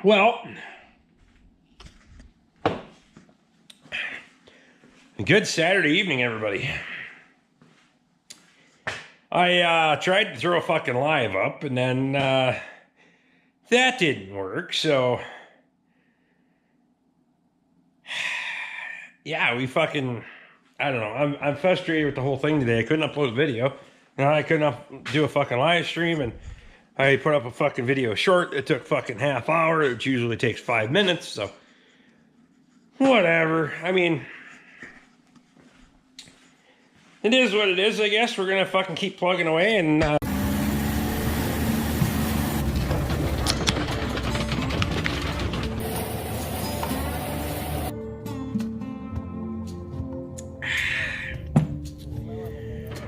Well, good Saturday evening, everybody. I tried to throw a fucking live up, and then that didn't work, so yeah, we fucking, I don't know, I'm frustrated with the whole thing today. I couldn't upload a video. Now I couldn't do a fucking live stream, and I put up a fucking video short. It took fucking half hour, which usually takes 5 minutes, so whatever. I mean, it is what it is, I guess. We're gonna fucking keep plugging away and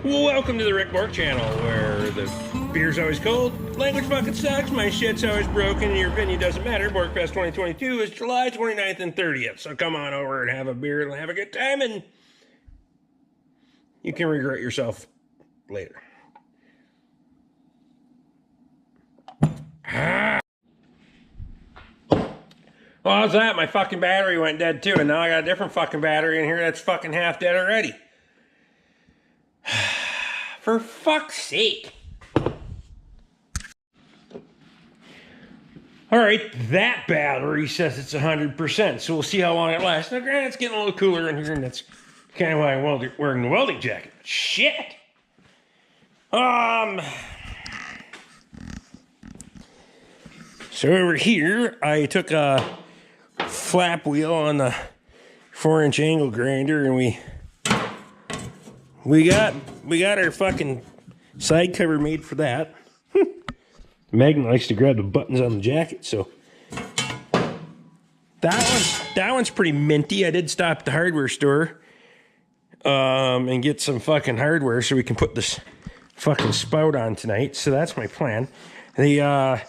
welcome to the Rick Bork channel, where the beer's always cold, language fucking sucks, my shit's always broken, and your opinion doesn't matter. Borkfest 2022 is July 29th and 30th, so come on over and have a beer and have a good time, and you can regret yourself later. Well, how's that? My fucking battery went dead too, and now I got a different fucking battery in here that's fucking half dead already. For fuck's sake. Alright, that battery says it's 100%, so we'll see how long it lasts. Now, granted, it's getting a little cooler in here, and that's kind of why I'm wearing the welding jacket. Shit! So over here, I took a flap wheel on the 4-inch angle grinder, and we got our fucking side cover made for that. Megan likes to grab the buttons on the jacket, so that one's pretty minty. I did stop at the hardware store and get some fucking hardware so we can put this fucking spout on tonight. So that's my plan. We are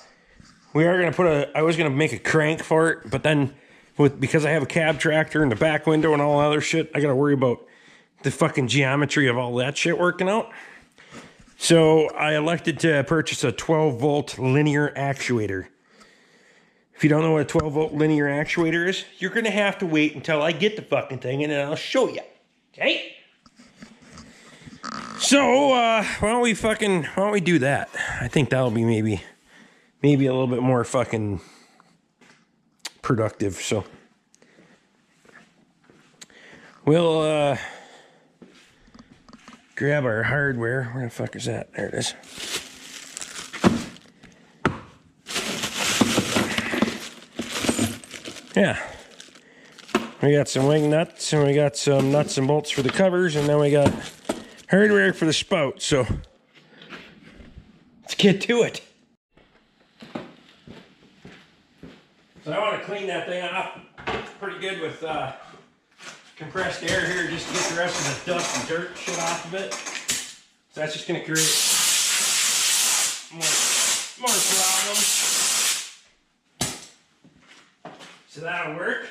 gonna I was gonna make a crank for it, but then because I have a cab tractor in the back window and all that other shit, I gotta worry about the fucking geometry of all that shit working out. So I elected to purchase a 12-volt linear actuator. If you don't know what a 12-volt linear actuator is, you're going to have to wait until I get the fucking thing, and then I'll show you. Okay? So, why don't we do that? I think that'll be maybe a little bit more fucking productive, so. We'll, grab our hardware. Where the fuck is that? There it is. Yeah. We got some wing nuts, and we got some nuts and bolts for the covers, and then we got hardware for the spout. So let's get to it. So I want to clean that thing off pretty good with compressed air here, just to get the rest of the dust and dirt shit off of it. So that's just going to create more problems. So that'll work.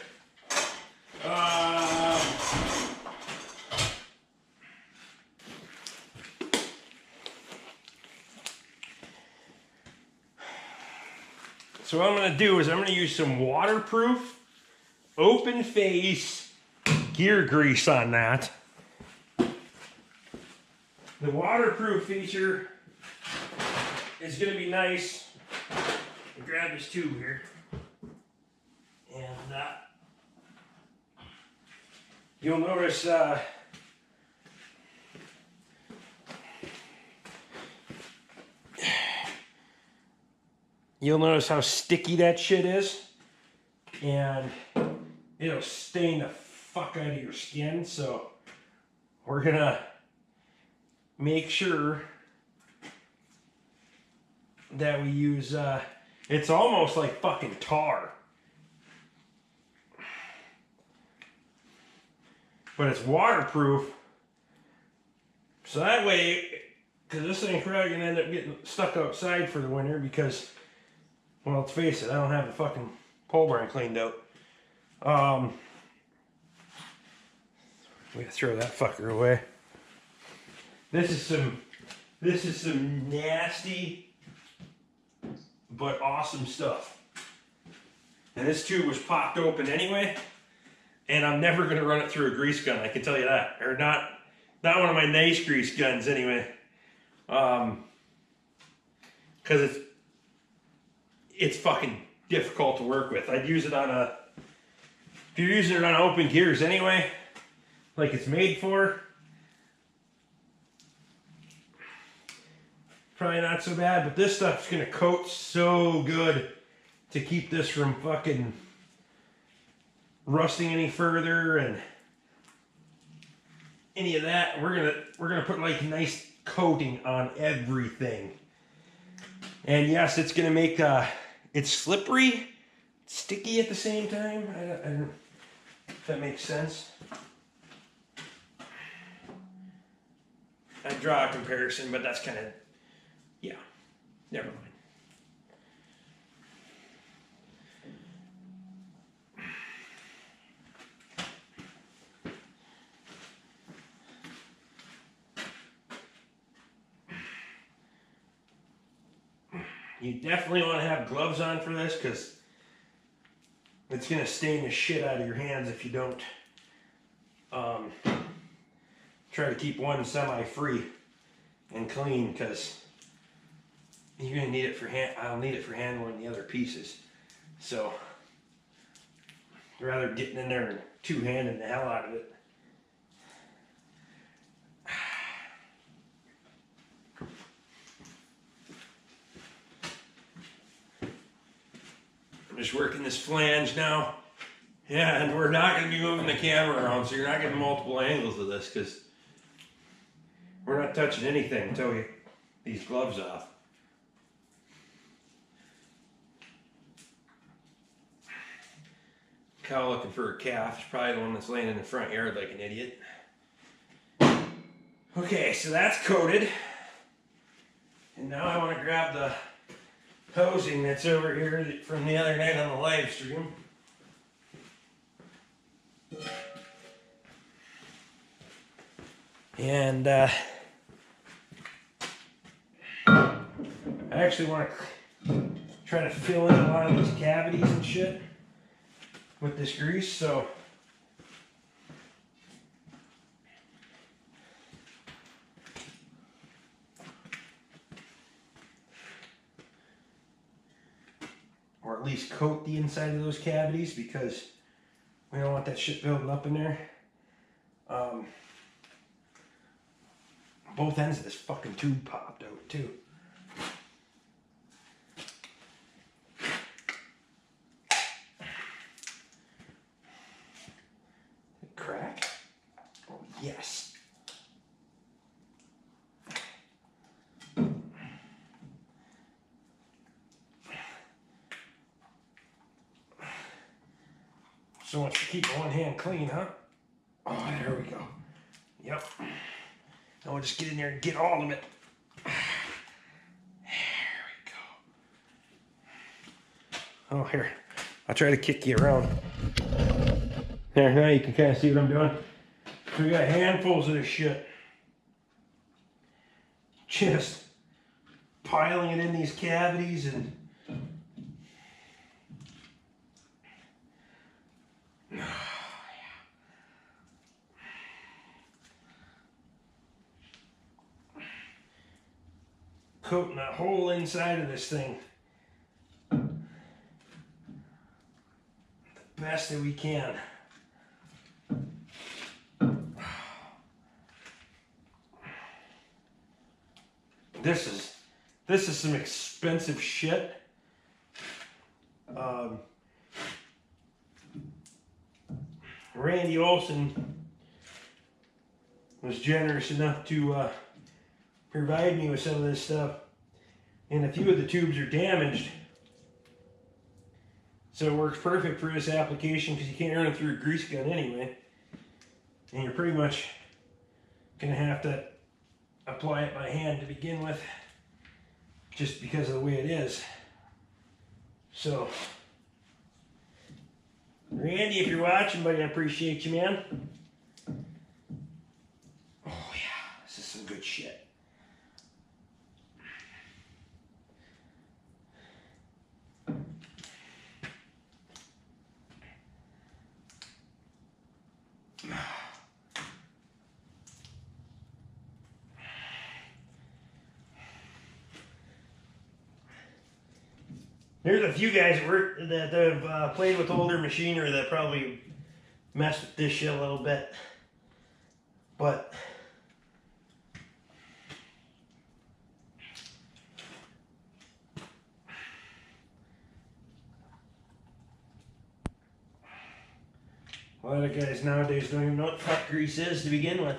So what I'm going to do is I'm going to use some waterproof, open face gear grease on that. The waterproof feature is going to be nice. I'll grab this tube here, and you'll notice how sticky that shit is, and it'll stain the fuck out of your skin. So we're gonna make sure that we use it's almost like fucking tar, but it's waterproof, so that way, because this thing's probably gonna end up getting stuck outside for the winter, because, well, let's face it, I don't have the fucking pole barn cleaned out. We gotta throw that fucker away. This is some nasty but awesome stuff. And this tube was popped open anyway. And I'm never going to run it through a grease gun, I can tell you that. Or not one of my nice grease guns anyway. Because it's fucking difficult to work with. I'd use it on a, if you're using it on open gears anyway, like it's made for, probably not so bad. But this stuff's going to coat so good to keep this from fucking rusting any further and any of that. We're gonna put like nice coating on everything. And yes, it's gonna make it's slippery, sticky at the same time. I don't know if that makes sense. I draw a comparison, but that's kind of, yeah, never mind. You definitely want to have gloves on for this because it's going to stain the shit out of your hands if you don't. Try to keep one semi-free and clean because you're going to need it for I'll need it for handling the other pieces. So, rather getting in there and two-handing the hell out of it. Just working this flange now. Yeah, and we're not going to be moving the camera around, so you're not getting multiple angles of this because we're not touching anything until we get these gloves off. Cow looking for a calf. It's probably the one that's laying in the front yard like an idiot. Okay, so that's coated. And now I want to grab the hosing that's over here from the other night on the live stream. And I actually want to try to fill in a lot of these cavities and shit with this grease, so or at least coat the inside of those cavities because we don't want that shit building up in there. Both ends of this fucking tube popped out too. Crack? Oh yes. So much to keep one hand clean, huh? Oh, there we go. Yep. Now we'll just get in there and get all of it. There we go. Oh, here. I'll try to kick you around. There, now you can kind of see what I'm doing. So we got handfuls of this shit. Just piling it in these cavities and coating the whole inside of this thing the best that we can. This is some expensive shit. Randy Olson was generous enough to provide me with some of this stuff, and a few of the tubes are damaged, so it works perfect for this application because you can't run it through a grease gun anyway, and you're pretty much gonna have to apply it by hand to begin with just because of the way it is. So Randy, if you're watching, buddy, I appreciate you, man. Oh yeah, this is some good shit. There's a few guys that have played with older machinery that probably messed with this shit a little bit. But a lot of guys nowadays don't even know what the fuck grease is to begin with.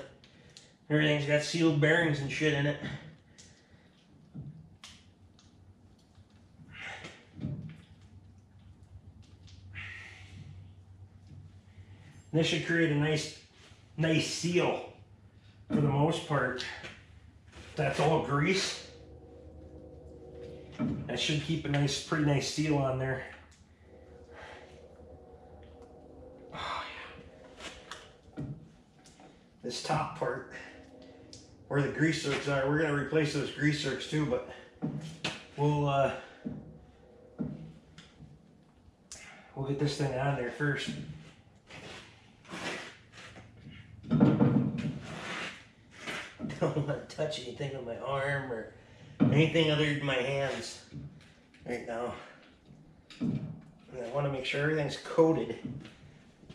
Everything's got sealed bearings and shit in it. This should create a nice seal for the most part. That's all grease. That should keep a pretty nice seal on there. Oh, yeah. This top part, where the grease zerks are, we're gonna replace those grease zerks too, but we'll get this thing on there first. Don't want to touch anything with my arm or anything other than my hands right now. And I want to make sure everything's coated,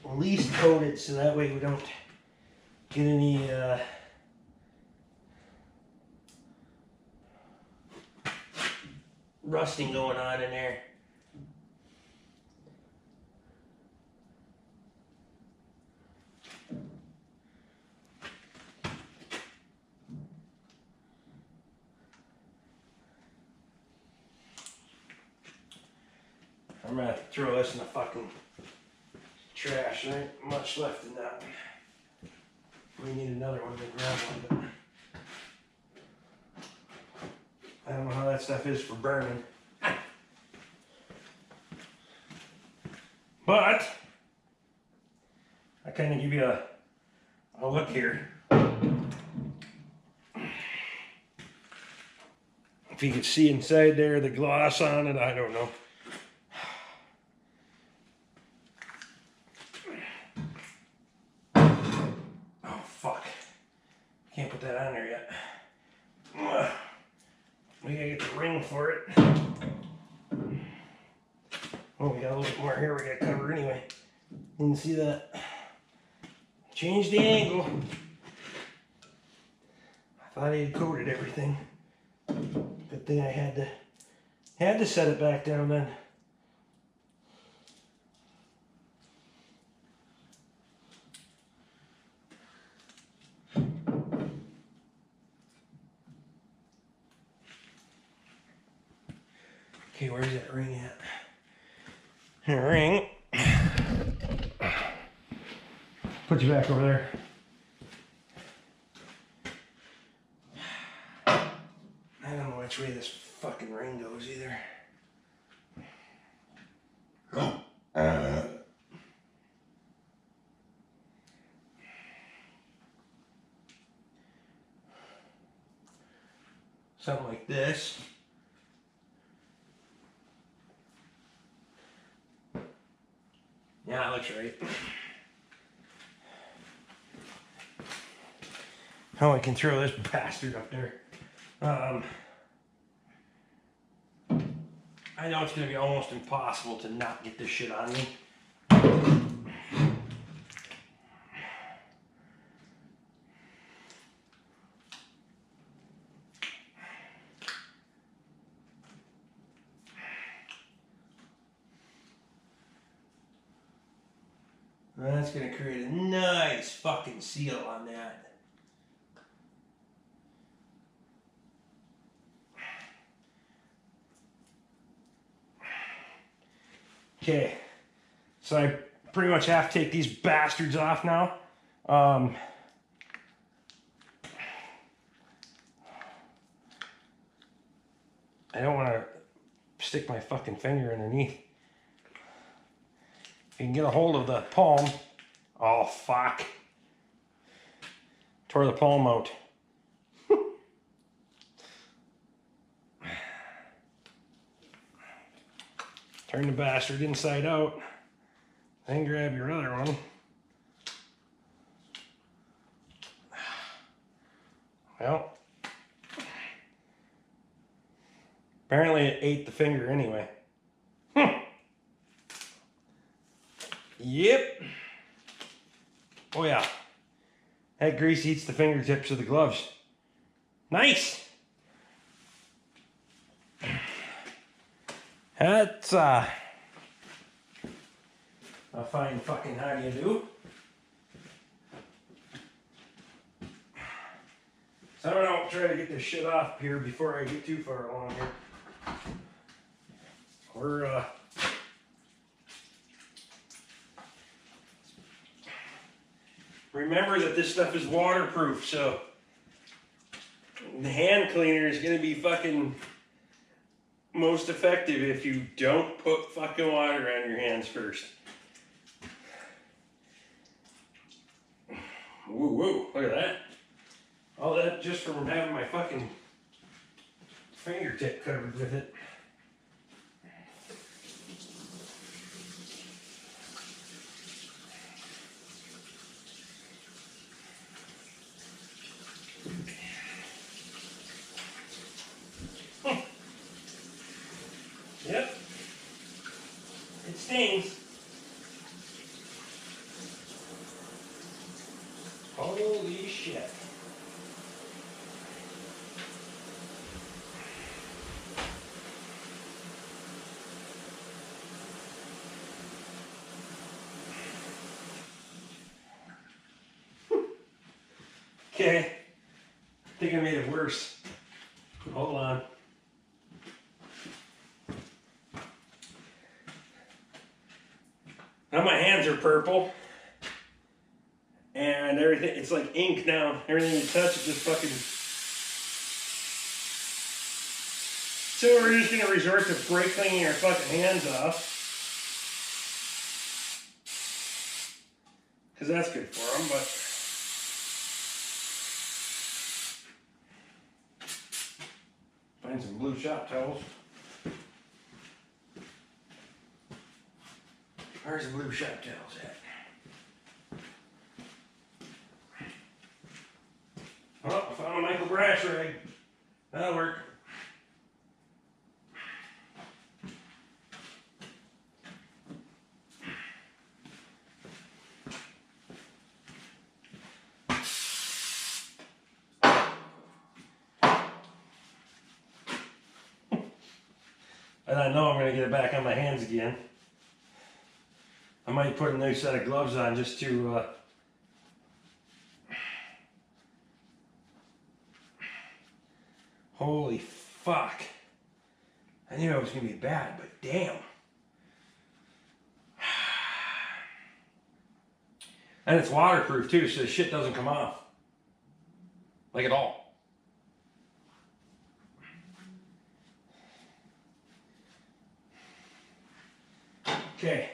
at least coated, so that way we don't get any rusting going on in there. I'm gonna throw this in the fucking trash. There ain't much left in that. We need another one to grab one, but I don't know how that stuff is for burning. But I kind of give you a look here. If you can see inside there, the gloss on it, I don't know. Can't put that on there yet. We gotta get the ring for it. Oh, we got a little bit more here we gotta cover anyway. You can see that. Change the angle. I thought I had coated everything. Good thing I had to set it back down then. Okay, where's that ring at? The ring. Put you back over there. I don't know which way this fucking ring goes either. Something like this. Yeah, that looks right. How I can throw this bastard up there. I know it's going to be almost impossible to not get this shit on me. That's going to create a nice fucking seal on that. Okay, so I pretty much have to take these bastards off now. I don't want to stick my fucking finger underneath. If you can get a hold of the palm. Oh, fuck. Tore the palm out. Turn the bastard inside out. Then grab your other one. Well, apparently it ate the finger anyway. Yep. Oh yeah. That grease eats the fingertips of the gloves. Nice. That's a fine fucking how do you do. So I don't know, try to get this shit off here before I get too far along here. We're remember that this stuff is waterproof, so the hand cleaner is gonna be fucking most effective if you don't put fucking water on your hands first. Woo woo, look at that. All that just from having my fucking fingertip covered with it. Yep. It stings. Holy shit. Okay. I think I made it worse. Hold on. Now my hands are purple. And everything, it's like ink now. Everything you touch is just fucking... So we're just gonna resort to brake cleaning our fucking hands off. Because that's good for them, but... Find some blue shop towels. Where's the blue shop towels at? Oh, I found a Michael Brash rag. That'll work. And I know I'm going to get it back on my hands again. I might put a new set of gloves on just to holy fuck. I knew it was going to be bad, but damn. And it's waterproof too, so the shit doesn't come off. Like at all. Okay.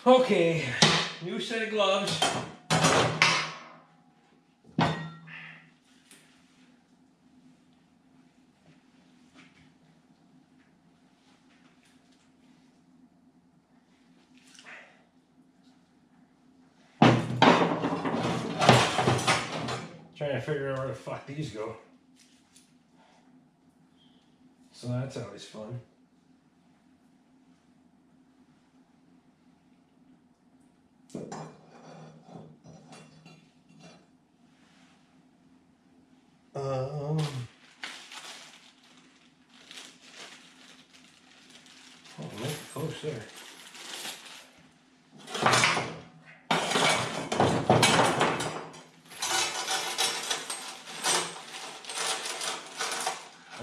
Okay, new set of gloves. Trying to figure out where the fuck these go. So that's always fun. Oh, make it close there.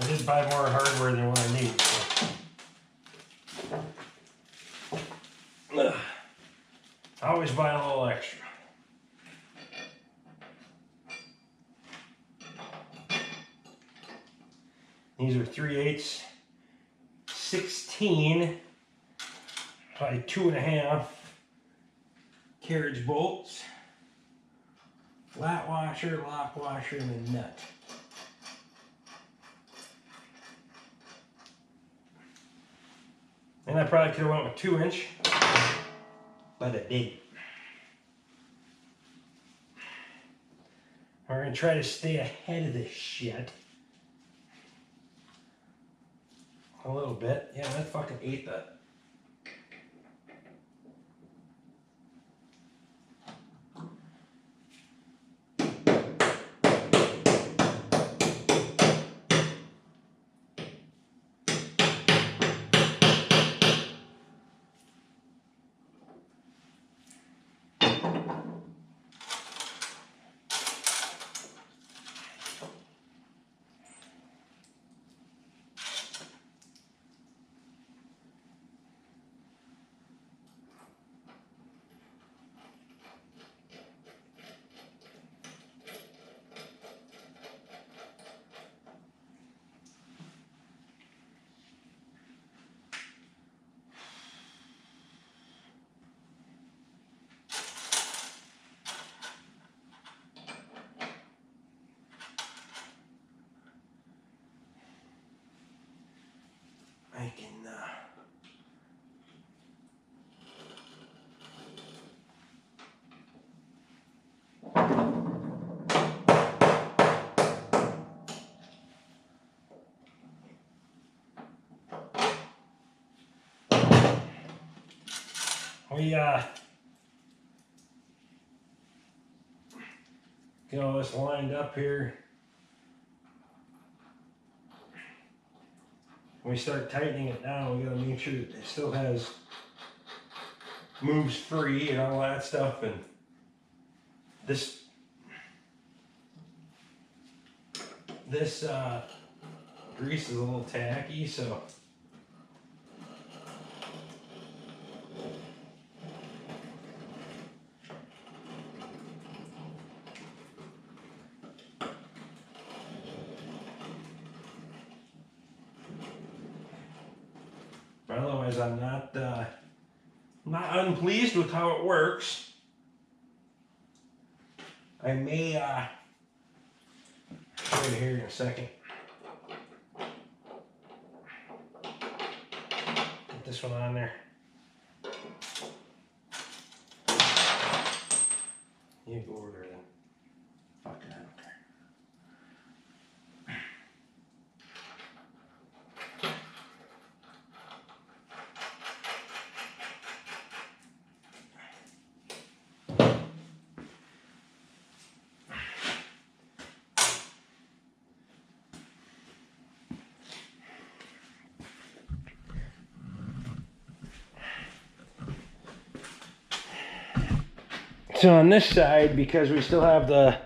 I did buy more hardware than what I need. So. I always buy a little extra. These are 3/8, 16 by 2.5 carriage bolts, flat washer, lock washer, and a nut. And I probably could have went with 2-inch, but I didn't. We're gonna try to stay ahead of this shit. A little bit. Yeah, that fucking ate that. I can, we, get all this lined up here. When we start tightening it down, we gotta make sure that it still has moves free and all that stuff. And this grease is a little tacky, so but otherwise I'm not unpleased with how it works. I may show you here in a second. Put this one on there. You go over there then. Fuck it, I don't care. So on this side, because we still have the,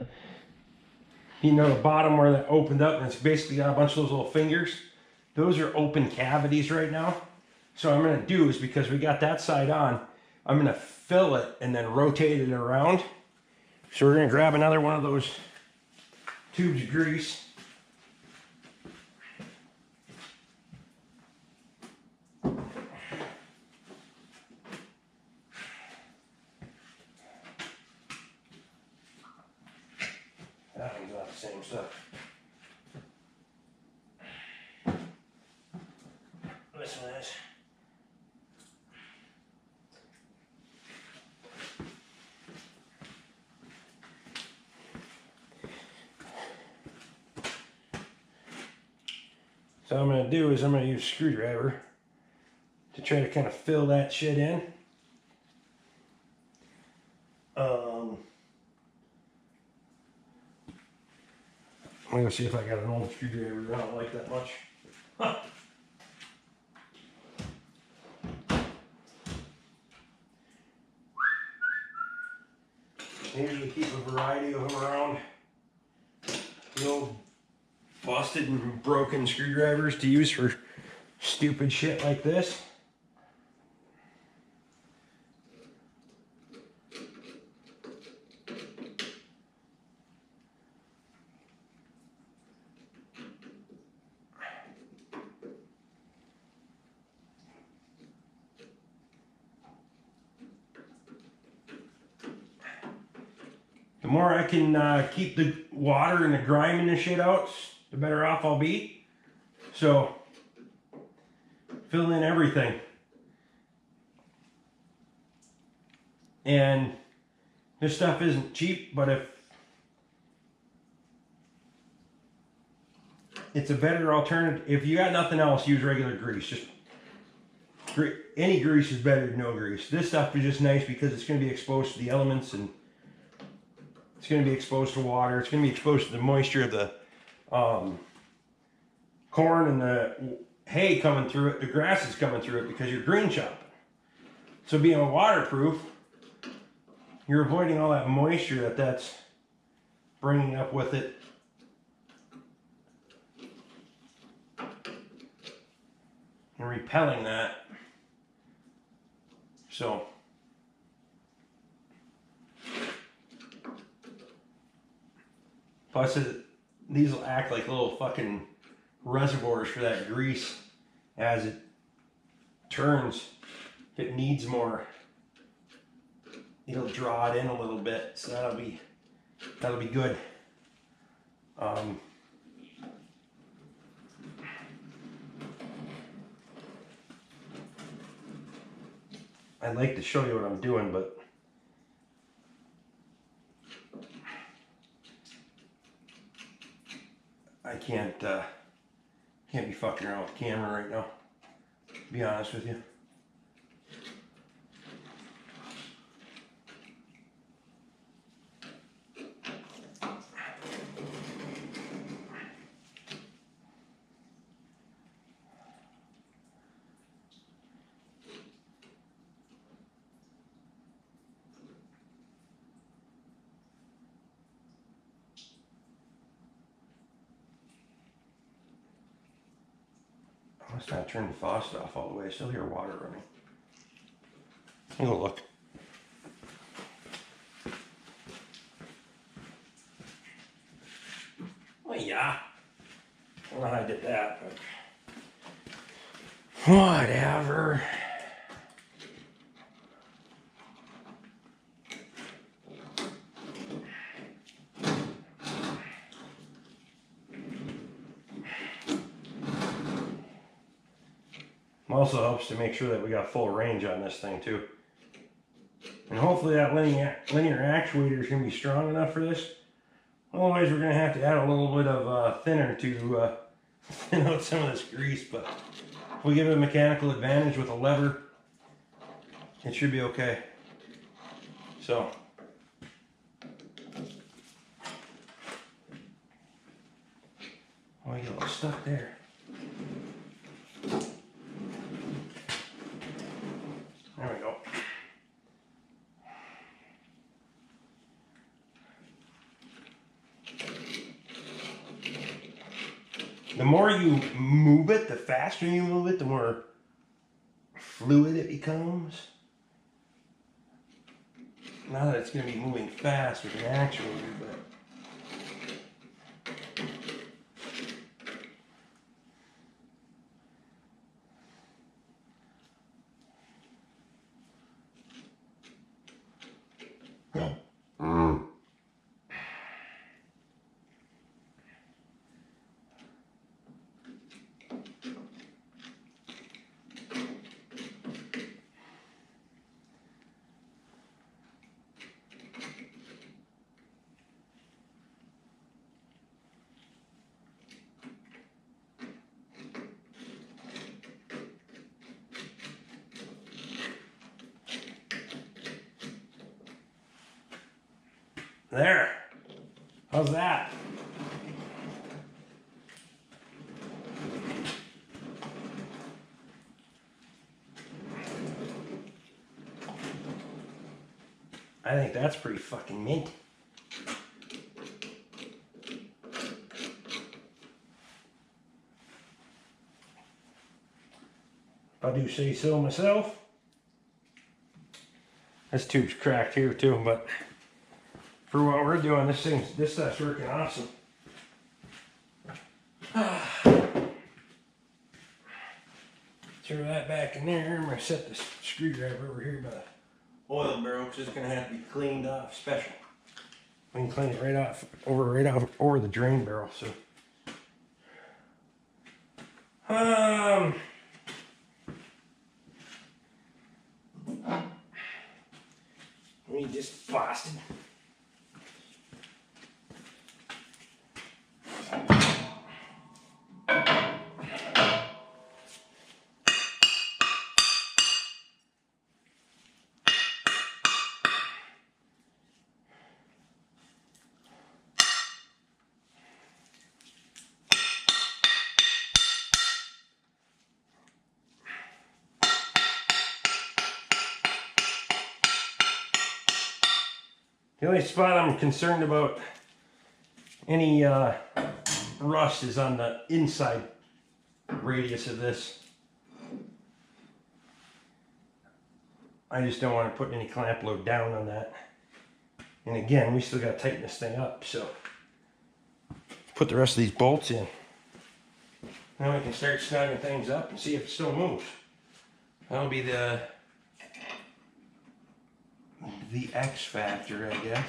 you know, the bottom where that opened up and it's basically got a bunch of those little fingers, those are open cavities right now. So what I'm gonna do is, because we got that side on, I'm gonna fill it and then rotate it around. So we're gonna grab another one of those tubes of grease. That one's not the same stuff. This one is. So what I'm going to do is I'm going to use a screwdriver to try to kind of fill that shit in. I'm going to see if I got an old screwdriver I don't like that much. Huh. Maybe you keep a variety of them around. The old busted and broken screwdrivers to use for stupid shit like this. The more I can keep the water and the grime and the shit out, the better off I'll be. So, fill in everything. And this stuff isn't cheap, but if it's a better alternative. If you got nothing else, use regular grease. Just any grease is better than no grease. This stuff is just nice because it's going to be exposed to the elements, and it's going to be exposed to water. It's going to be exposed to the moisture of the corn and the hay coming through it. The grass is coming through it because you're green chopping. So being waterproof, you're avoiding all that moisture that's bringing up with it. And repelling that. So plus these will act like little fucking reservoirs for that grease as it turns. If it needs more, it'll draw it in a little bit, so that'll be good. I'd like to show you what I'm doing, but I can't be fucking around with the camera right now, to be honest with you. I must not turn the faucet off all the way. I still hear water running. I'll go look. Well, yeah. I don't know how I did that, but whatever. Also helps to make sure that we got full range on this thing too. And hopefully that linear actuator is going to be strong enough for this. Otherwise we're going to have to add a little bit of thinner to thin out some of this grease. But if we give it a mechanical advantage with a lever, it should be okay. So oh, I get a little stuck there. There we go. The more you move it, the faster you move it, the more fluid it becomes. Not that it's going to be moving fast with an actuator, but there. How's that? I think that's pretty fucking mint. If I do say so myself. This tube's cracked here too, but for what we're doing, this stuff's working awesome. Throw that back in there. I'm gonna set this screwdriver over here by the oil barrel because it's gonna have to be cleaned off special. We can clean it right off over the drain barrel. So, we just busted. The only spot I'm concerned about any rust is on the inside radius of this. I just don't want to put any clamp load down on that. And again, we still got to tighten this thing up, so put the rest of these bolts in. Now we can start snugging things up and see if it still moves. That'll be the X factor, I guess.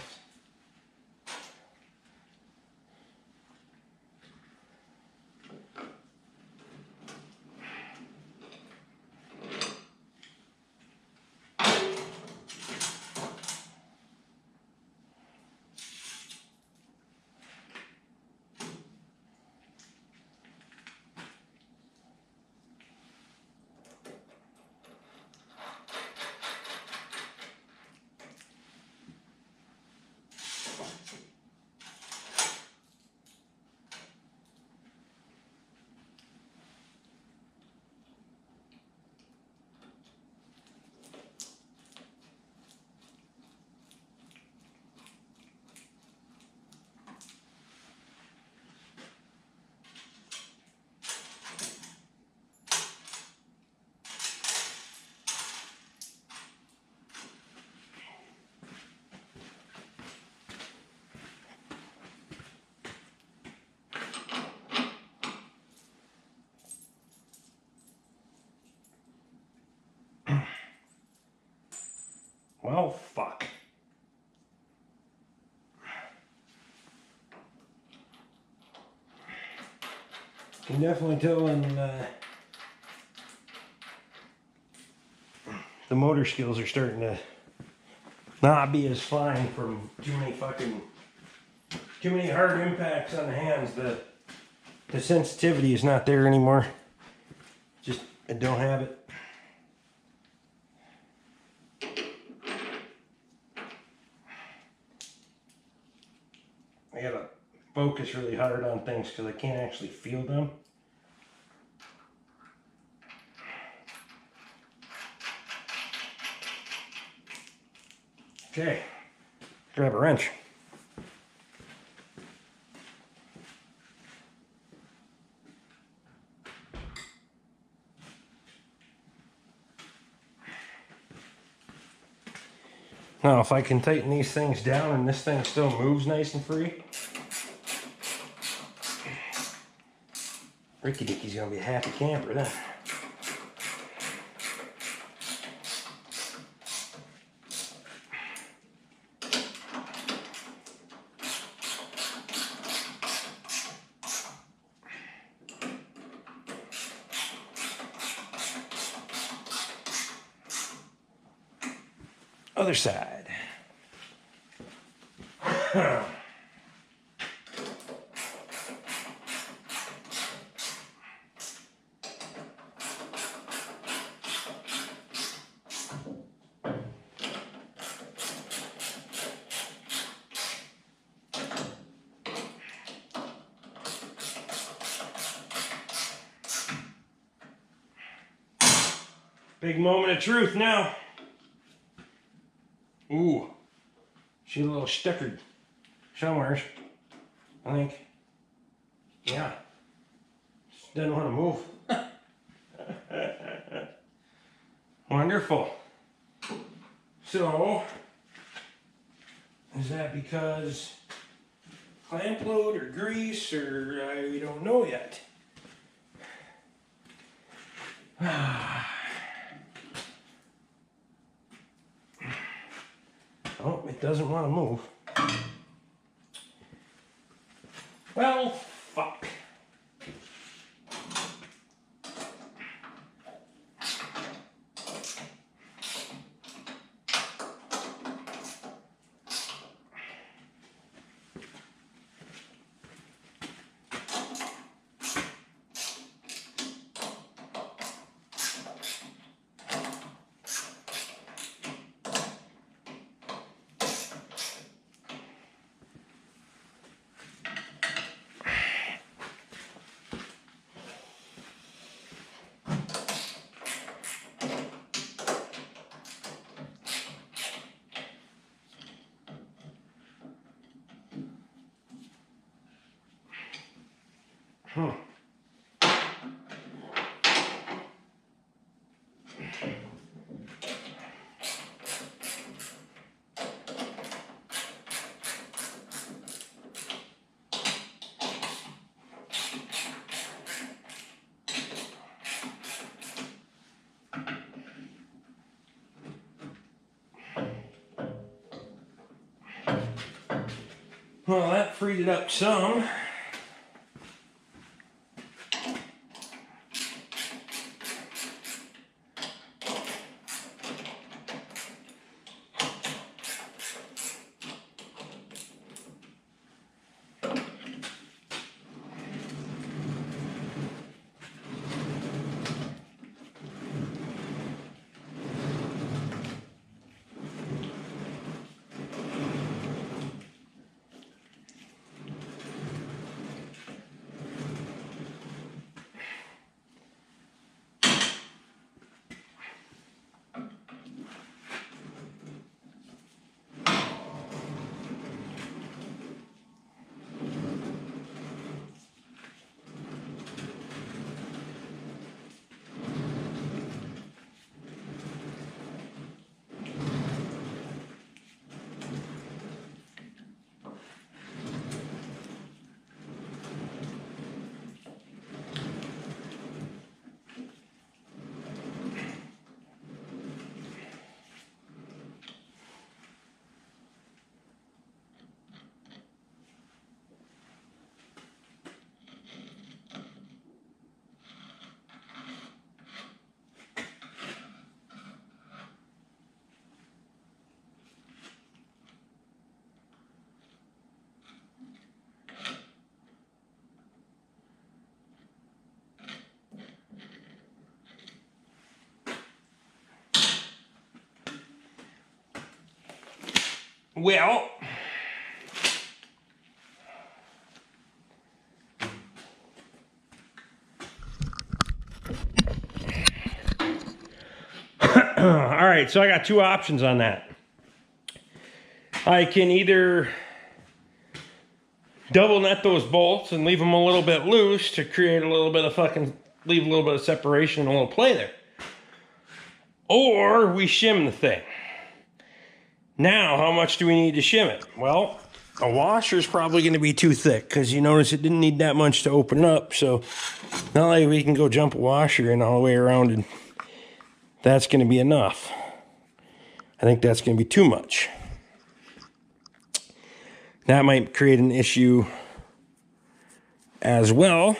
Well, fuck. You can definitely tell when the motor skills are starting to not be as fine from too many hard impacts on the hands. The sensitivity is not there anymore. Just, I don't have it. I gotta focus really hard on things because I can't actually feel them. Okay, grab a wrench. Now, if I can tighten these things down and this thing still moves nice and free, Ricky Dicky's gonna be a happy camper then. Other side. Big moment of truth now. Ooh, she's a little stickered somewhere, I think. Yeah, she doesn't want to move. Wonderful. So, is that because clamp load or grease, or I don't know yet? Oh, it doesn't want to move. Well, fuck. Well, that freed it up some. Well, all right, so I got two options on that. I can either double net those bolts and leave them a little bit loose to create a little bit of leave a little bit of separation and a little play there. Or we shim the thing. Now, how much do we need to shim it? Well, a washer is probably going to be too thick because you notice it didn't need that much to open it up. So, not like we can go jump a washer in all the way around and that's going to be enough. I think that's going to be too much. That might create an issue as well.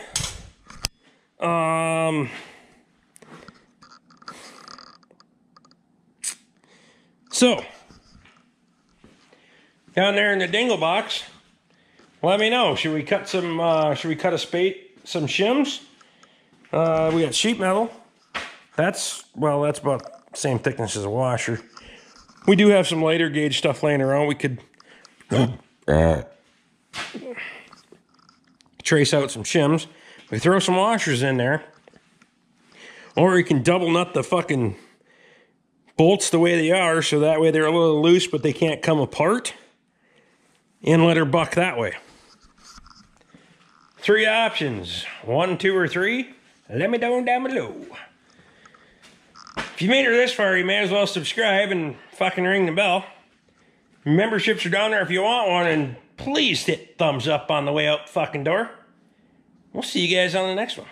So, down there in the dingle box, let me know. Should we cut some? Should we cut some shims? We got sheet metal. That's about the same thickness as a washer. We do have some lighter gauge stuff laying around. We could trace out some shims. We throw some washers in there, or you can double nut the fucking bolts the way they are, so that way they're a little loose, but they can't come apart. And let her buck that way. 3 options. 1, 2, or 3. Let me know down below. If you made her this far, you may as well subscribe and fucking ring the bell. Memberships are down there if you want one, and please hit thumbs up on the way out the fucking door. We'll see you guys on the next one.